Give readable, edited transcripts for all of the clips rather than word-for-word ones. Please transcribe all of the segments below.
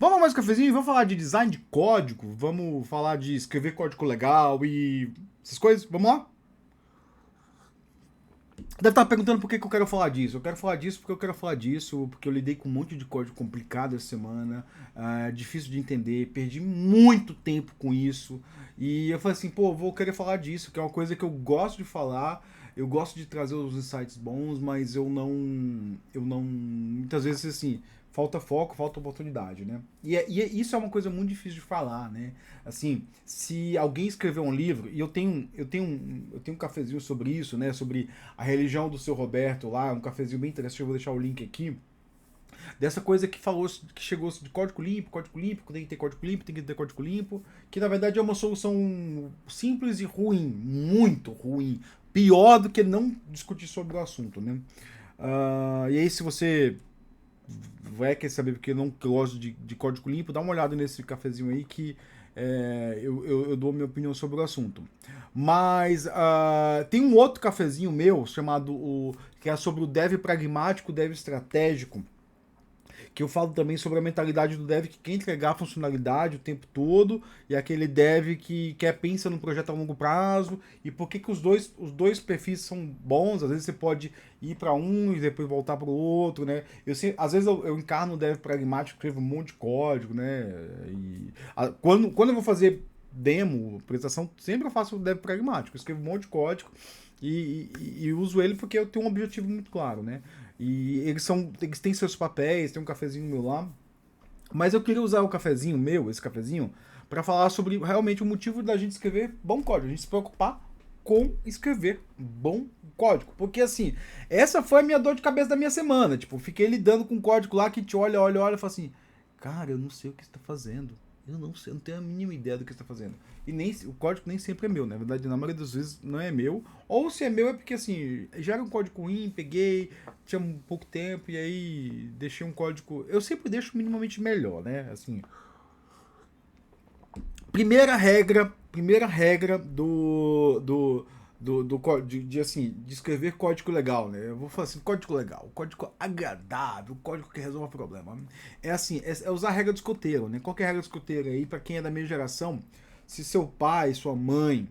Vamos mais um cafezinho? Vamos falar de design de código? Vamos falar de escrever código legal e essas coisas? Vamos lá? Deve estar perguntando por que eu quero falar disso. Eu quero falar disso porque eu quero falar disso, porque eu lidei com um monte de código complicado essa semana, difícil de entender, perdi muito tempo com isso. E eu falei assim, pô, vou querer falar disso, que é uma coisa que eu gosto de falar, eu gosto de trazer os insights bons, mas eu não, muitas vezes assim, falta foco, falta oportunidade, né? Isso é uma coisa muito difícil de falar, né? Assim, se alguém escrever um livro, e eu tenho um cafezinho sobre isso, né? Sobre a religião do seu Roberto lá, um cafezinho bem interessante, eu vou deixar o link aqui. Dessa coisa que falou, que chegou de código limpo, tem que ter código limpo, tem que ter código limpo, que na verdade é uma solução simples e ruim, muito ruim, pior do que não discutir sobre o assunto, né? E aí, se você vai querer saber porque eu não gosto de código limpo, dá uma olhada nesse cafezinho aí que eu dou a minha opinião sobre o assunto. Mas tem um outro cafezinho meu chamado que é sobre o dev pragmático, dev estratégico, que eu falo também sobre a mentalidade do dev que quer entregar funcionalidade o tempo todo e aquele dev que quer pensar no projeto a longo prazo e por que os dois perfis são bons. Às vezes você pode ir para um e depois voltar para o outro, né? Às vezes eu encarno o dev pragmático, escrevo um monte de código, né? Quando eu vou fazer demo, apresentação, sempre eu faço o dev pragmático, eu escrevo um monte de código e uso ele porque eu tenho um objetivo muito claro, né? E eles têm seus papéis, tem um cafezinho meu lá. Mas eu queria usar o cafezinho meu, esse cafezinho, para falar sobre realmente o motivo da gente escrever bom código, a gente se preocupar com escrever bom código. Porque assim, essa foi a minha dor de cabeça da minha semana. Tipo, fiquei lidando com um código lá que te olha e fala assim, cara, eu não sei o que você está fazendo. Eu não sei, eu não tenho a mínima ideia do que você está fazendo. E nem o código nem sempre é meu, né? Na verdade, na maioria das vezes não é meu. Ou se é meu é porque assim, já era um código ruim, peguei, tinha um pouco tempo e aí deixei um código. Eu sempre deixo minimamente melhor, né? Assim, primeira regra de escrever código legal, né? Eu vou falar assim, código legal, código agradável, código que resolve o problema. É assim, é usar a regra do escoteiro, né? Qual que é a regra do escoteiro aí, para quem é da minha geração? Se seu pai, sua mãe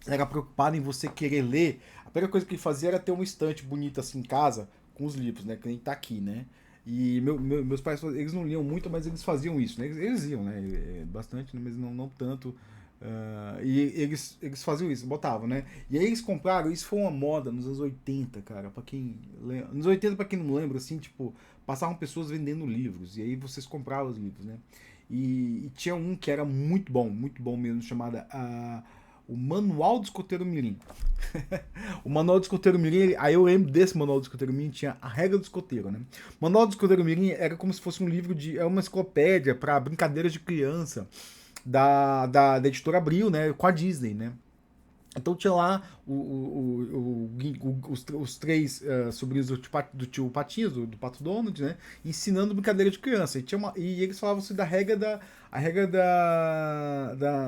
era preocupado em você querer ler, a primeira coisa que ele fazia era ter uma estante bonita assim em casa, com os livros, né? Que nem tá aqui, né? E meus pais, eles não liam muito, mas eles faziam isso, né? Eles iam, né? Bastante, mas não tanto. E eles faziam isso, botavam, né? E aí eles compraram, isso foi uma moda nos anos 80, cara. Pra quem lembra, nos 80, pra quem não lembra, assim, tipo, passavam pessoas vendendo livros. E aí vocês compravam os livros, né? E tinha um que era muito bom mesmo, chamada o Manual do Escoteiro Mirim. O Manual do Escoteiro Mirim, aí eu lembro desse Manual do Escoteiro Mirim, tinha a regra do escoteiro, né? O Manual do Escoteiro Mirim era como se fosse um livro é uma enciclopédia para brincadeiras de criança da editora Abril, né? Com a Disney, né? Então tinha lá os três sobrinhos do tio Patinhas, do Pato Donald, né? Ensinando brincadeira de criança. E eles falavam assim da regra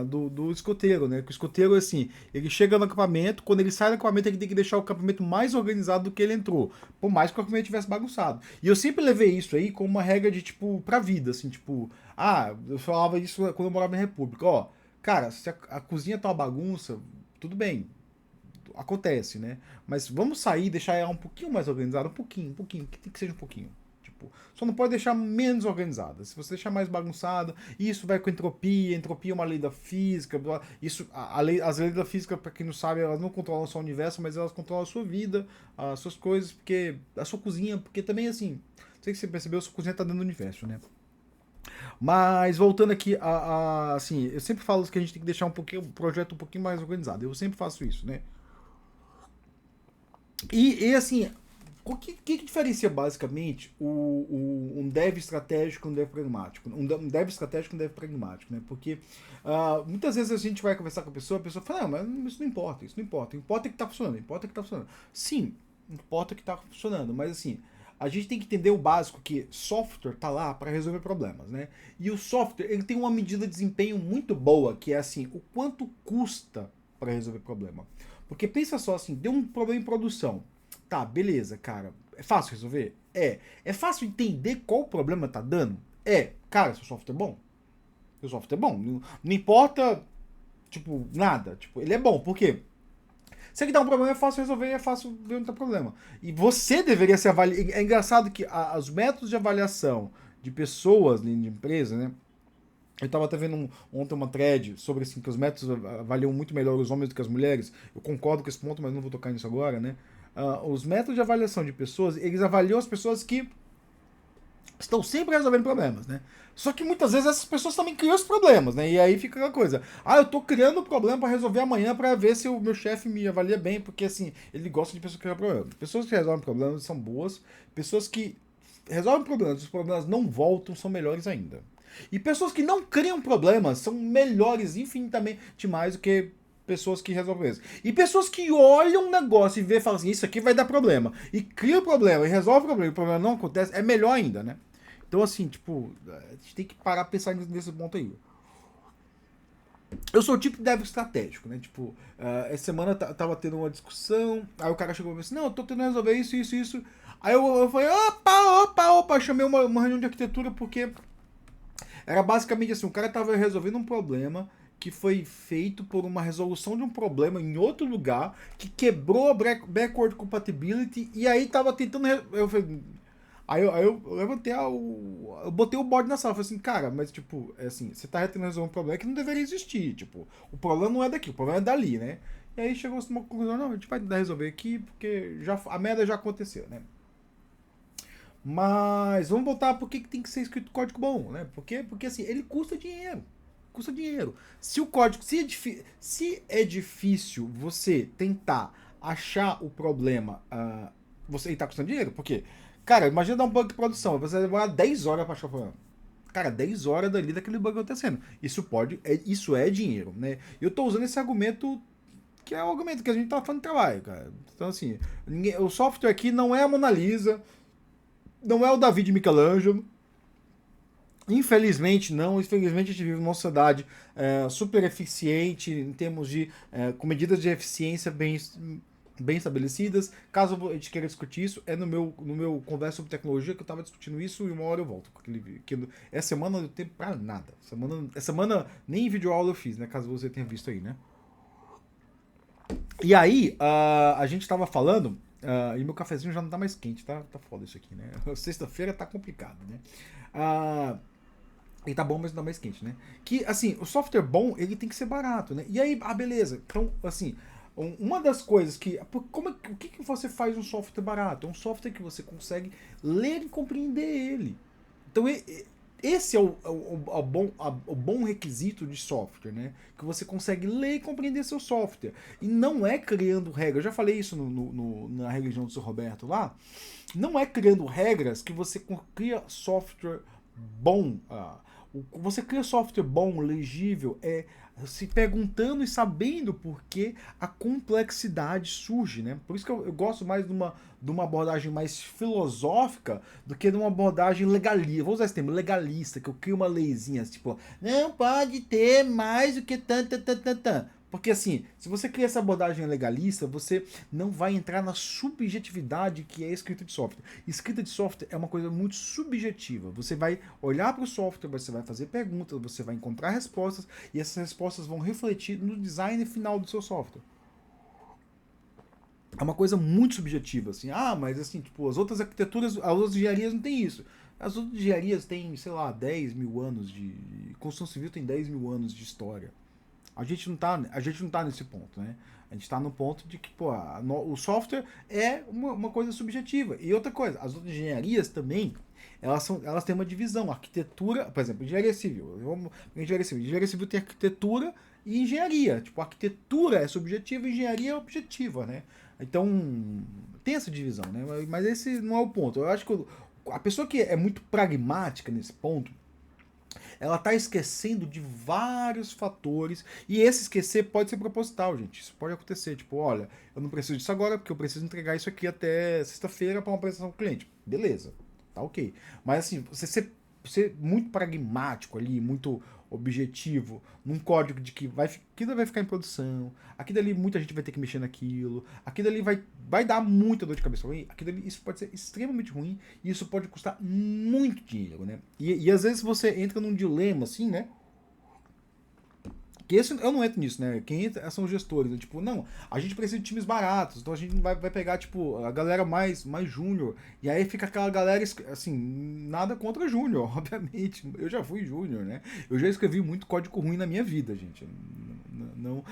do escoteiro, né? Que o escoteiro, assim, ele chega no acampamento, quando ele sai do acampamento, ele tem que deixar o acampamento mais organizado do que ele entrou. Por mais que o acampamento tivesse bagunçado. E eu sempre levei isso aí como uma regra de, tipo, pra vida, assim, tipo... eu falava isso quando eu morava na República, ó. Cara, se a cozinha tá uma bagunça, tudo bem, acontece, né? Mas vamos sair e deixar ela um pouquinho mais organizada, um pouquinho, que tem que seja um pouquinho. Tipo, só não pode deixar menos organizada. Se você deixar mais bagunçada, isso vai com entropia. Entropia é uma lei da física. Isso, as leis da física, para quem não sabe, elas não controlam só o universo, mas elas controlam a sua vida, as suas coisas, porque a sua cozinha, porque também assim, não sei se você percebeu, a sua cozinha tá dentro do universo, né? Mas voltando aqui assim, eu sempre falo que a gente tem que deixar o projeto um pouquinho mais organizado. Eu sempre faço isso, né? Assim, o que diferencia basicamente um dev estratégico e um dev pragmático? Um dev estratégico e um dev pragmático, né? Porque muitas vezes a gente vai conversar com a pessoa fala, não, mas isso não importa, isso não importa. Importa que tá funcionando, importa que tá funcionando. Sim, importa que tá funcionando, mas assim, a gente tem que entender o básico, que software tá lá para resolver problemas, né? E o software, ele tem uma medida de desempenho muito boa, que é assim, o quanto custa para resolver problema. Porque pensa só assim, deu um problema em produção. Tá, beleza, cara. É fácil resolver? É. É fácil entender qual problema tá dando? É. Cara, seu software é bom. Seu software é bom. Não importa, tipo, nada. Tipo, ele é bom. Por quê? Se ele dá um problema, é fácil resolver e é fácil ver onde tá o problema. E você deveria se avaliar. É engraçado que os métodos de avaliação de pessoas de empresa, né? Eu estava até vendo ontem uma thread sobre assim, que os métodos avaliam muito melhor os homens do que as mulheres. Eu concordo com esse ponto, mas não vou tocar nisso agora, né? Os métodos de avaliação de pessoas, eles avaliam as pessoas que estão sempre resolvendo problemas, né? Só que muitas vezes essas pessoas também criam os problemas, né? E aí fica aquela coisa. Ah, eu tô criando um problema para resolver amanhã para ver se o meu chefe me avalia bem, porque assim, ele gosta de pessoas que criam problemas. Pessoas que resolvem problemas são boas, pessoas que resolvem problemas, os problemas não voltam, são melhores ainda. E pessoas que não criam problemas são melhores infinitamente mais do que pessoas que resolvem isso. E pessoas que olham um negócio e vê e falam assim, isso aqui vai dar problema. E cria o problema e resolve o problema e o problema não acontece, é melhor ainda, né? Então, assim, tipo, a gente tem que parar pra pensar nesse ponto aí. Eu sou o tipo de dev estratégico, né? Tipo, essa semana tava tendo uma discussão, aí o cara chegou e falou assim, não, eu tô tentando resolver isso, isso, isso. Aí eu falei, opa, chamei uma reunião de arquitetura porque era basicamente assim, o cara tava resolvendo um problema que foi feito por uma resolução de um problema em outro lugar, que quebrou a backward compatibility, e aí tava tentando... Eu falei, aí eu levantei eu botei o bode na sala, falei assim, cara, mas tipo, é assim, você tá tentando resolver um problema que não deveria existir, tipo, o problema não é daqui, o problema é dali, né? E aí chegou a uma conclusão, não, a gente vai tentar resolver aqui, porque a merda já aconteceu, né? Mas vamos voltar por que tem que ser escrito código bom, né? Porque assim, ele custa dinheiro. Custa dinheiro. Se o código. Se é difícil você tentar achar o problema, você está custando dinheiro. Porque, cara, imagina dar um bug de produção. Você vai demorar 10 horas para achar o problema. Cara, 10 horas dali daquele bug acontecendo. Isso é dinheiro, né? Eu tô usando esse argumento que é o argumento que a gente tá falando de trabalho, cara. Então, assim, o software aqui não é a Mona Lisa, não é o Davi de Michelangelo. Infelizmente não, infelizmente a gente vive numa sociedade super eficiente em termos de com medidas de eficiência bem estabelecidas. Caso a gente queira discutir isso, é no meu conversa sobre tecnologia que eu estava discutindo isso e uma hora eu volto. Essa semana não tem pra nada. Essa semana nem vídeo aula eu fiz, né? Caso você tenha visto aí, né? E aí, a gente tava falando, e meu cafezinho já não tá mais quente, tá foda isso aqui, né? Sexta-feira tá complicado, né? Ele tá bom, mas não tá mais quente, né? Que, assim, o software bom, ele tem que ser barato, né? E aí, beleza. Então, assim, uma das coisas que... o que você faz um software barato? É um software que você consegue ler e compreender ele. Então, esse é o bom requisito de software, né? Que você consegue ler e compreender seu software. E não é criando regras. Eu já falei isso na religião do seu Roberto lá. Não é criando regras que você cria software bom. Você cria software bom, legível, se perguntando e sabendo por que a complexidade surge, né? Por isso que eu gosto mais de uma abordagem mais filosófica do que de uma abordagem legalista. Vou usar esse termo, legalista, que eu crio uma leizinha, tipo, não pode ter mais do que tan. Porque assim, se você cria essa abordagem legalista, você não vai entrar na subjetividade que é a escrita de software. Escrita de software é uma coisa muito subjetiva. Você vai olhar para o software, você vai fazer perguntas, você vai encontrar respostas e essas respostas vão refletir no design final do seu software. É uma coisa muito subjetiva, assim. Mas assim, tipo, as outras arquiteturas, as outras engenharias não tem isso. As outras engenharias têm, sei lá, 10 mil anos de... Construção civil tem 10 mil anos de história. A gente não tá nesse ponto, né? A gente tá no ponto de que, o software é uma coisa subjetiva. E outra coisa, as outras engenharias também, elas têm uma divisão. Arquitetura, por exemplo, engenharia civil. Engenharia civil tem arquitetura e engenharia. Tipo, arquitetura é subjetiva e engenharia é objetiva, né? Então, tem essa divisão, né? Mas esse não é o ponto. Eu acho que a pessoa que é muito pragmática nesse ponto, ela está esquecendo de vários fatores, e esse esquecer pode ser proposital, gente. Isso pode acontecer, tipo, olha, eu não preciso disso agora porque eu preciso entregar isso aqui até sexta-feira para uma apresentação ao cliente. Beleza, tá ok. Mas assim, você ser muito pragmático ali, muito objetivo, num código de que aquilo vai ficar em produção, aquilo ali muita gente vai ter que mexer naquilo, aquilo ali vai dar muita dor de cabeça ruim, aquilo ali, isso pode ser extremamente ruim e isso pode custar muito dinheiro, né? E às vezes você entra num dilema assim, né? Que esse, eu não entro nisso, né? Quem entra são os gestores. Né? Tipo, não, a gente precisa de times baratos, então a gente vai pegar, tipo, a galera mais júnior. E aí fica aquela galera, assim, nada contra júnior, obviamente. Eu já fui júnior, né? Eu já escrevi muito código ruim na minha vida, gente. Não.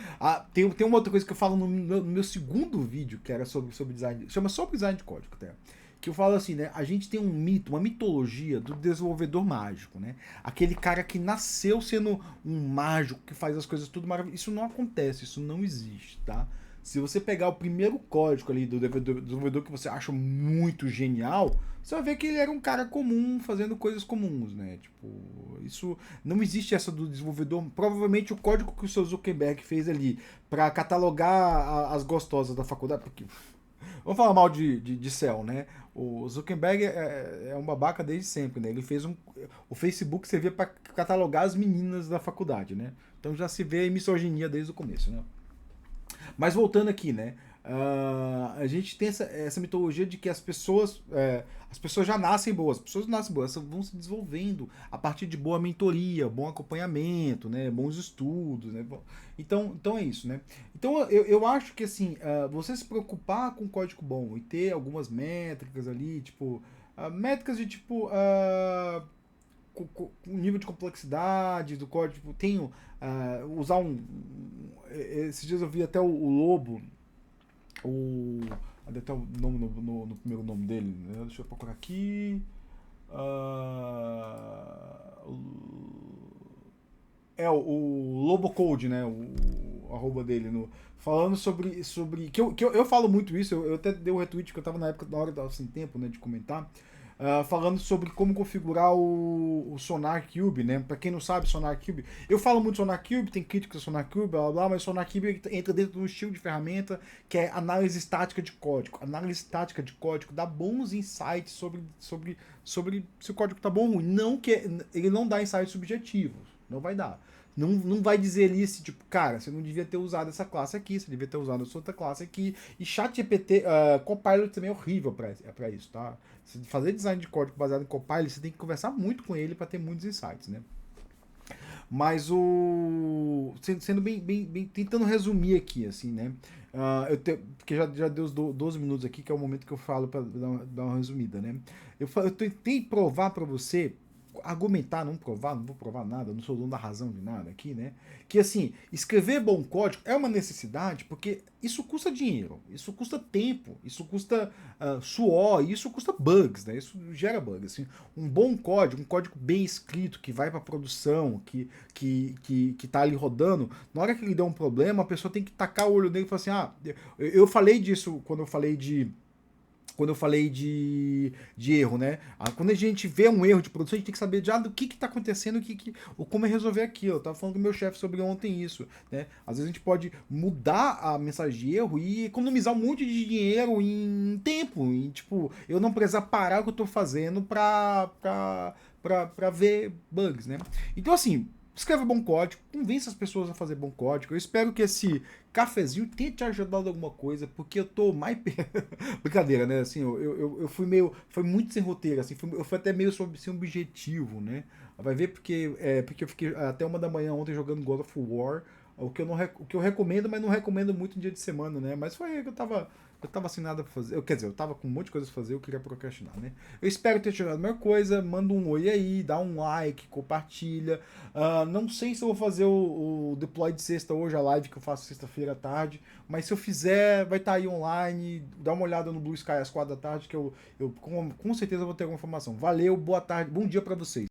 Tem uma outra coisa que eu falo no meu segundo vídeo, que era sobre design. Chama só design de código, até que eu falo assim, né? A gente tem um mito, uma mitologia do desenvolvedor mágico, né? Aquele cara que nasceu sendo um mágico, que faz as coisas tudo maravilhoso. Isso não acontece, isso não existe, tá? Se você pegar o primeiro código ali do desenvolvedor que você acha muito genial, você vai ver que ele era um cara comum, fazendo coisas comuns, né? Tipo, isso não existe essa do desenvolvedor. Provavelmente o código que o seu Zuckerberg fez ali para catalogar as gostosas da faculdade, porque vamos falar mal de Cell, né? O Zuckerberg é um babaca desde sempre, né? Ele fez o Facebook servia para catalogar as meninas da faculdade, né? Então já se vê a misoginia desde o começo, né? Mas voltando aqui, né? A gente tem essa mitologia de que as pessoas já nascem boas, as pessoas nascem boas, elas vão se desenvolvendo a partir de boa mentoria, bom acompanhamento, né, bons estudos, né, então é isso, né. Então eu acho que assim, você se preocupar com código bom e ter algumas métricas ali, tipo, métricas de tipo, o nível de complexidade do código, tipo, tenho, usar esses dias eu vi até o Lobo, o. Até o nome no primeiro nome dele. Né? Deixa eu procurar aqui. O Lobo Code, né? O arroba dele. Falando sobre eu falo muito isso, eu até dei um retweet que eu tava na época, na hora que eu tava sem tempo, né, de comentar. Falando sobre como configurar o Sonar Cube, né? Pra quem não sabe, Sonar Cube. Eu falo muito Sonar Cube, tem críticas ao Sonar Cube, blá blá blá, mas Sonar Cube entra dentro de um estilo de ferramenta que é análise estática de código. Análise estática de código dá bons insights sobre se o código tá bom ou ruim. Não que ele não dá insights subjetivos, não vai dar. Não vai dizer ali se, tipo, cara, você não devia ter usado essa classe aqui, você devia ter usado essa outra classe aqui. E ChatGPT, Copilot também é horrível pra isso, tá? Se fazer design de código baseado em Copilot, você tem que conversar muito com ele para ter muitos insights, né? Mas sendo bem tentando resumir aqui, assim, né? Porque já deu os 12 minutos aqui, que é o momento que eu falo para dar uma resumida, né? Eu tentei provar para você argumentar, não provar, não vou provar nada, não sou dono da razão de nada aqui, né? Que assim, escrever bom código é uma necessidade porque isso custa dinheiro, isso custa tempo, isso custa suor, isso custa bugs, né? Isso gera bugs. Assim. Um bom código, um código bem escrito, que vai para produção, que tá ali rodando, na hora que ele der um problema, a pessoa tem que tacar o olho nele e falar assim, eu falei disso quando eu falei de erro, né? Quando a gente vê um erro de produção, a gente tem que saber já do que está acontecendo, como é resolver aquilo. Eu tava falando com o meu chefe sobre ontem isso, né? Às vezes a gente pode mudar a mensagem de erro e economizar um monte de dinheiro em tempo, em tipo, eu não precisar parar o que eu tô fazendo pra ver bugs, né? Então assim, escreva bom código, convença as pessoas a fazer bom código. Eu espero que esse cafezinho tenha te ajudado em alguma coisa, porque eu tô mais. Brincadeira, né? Assim, eu fui meio. Foi muito sem roteiro, assim, eu fui até meio sem objetivo, né? Vai ver porque eu fiquei até 1 da manhã ontem jogando God of War. O que eu recomendo, mas não recomendo muito em dia de semana, né? Mas foi que eu tava sem nada pra fazer. Quer dizer, eu tava com um monte de coisa pra fazer, eu queria procrastinar, né? Eu espero ter te ajudado a mesma coisa. Manda um oi aí, dá um like, compartilha. Não sei se eu vou fazer o deploy de sexta hoje, a live que eu faço sexta-feira à tarde. Mas se eu fizer, vai estar aí online. Dá uma olhada no Blue Sky às 4 da tarde, que eu com certeza vou ter alguma informação. Valeu, boa tarde, bom dia pra vocês.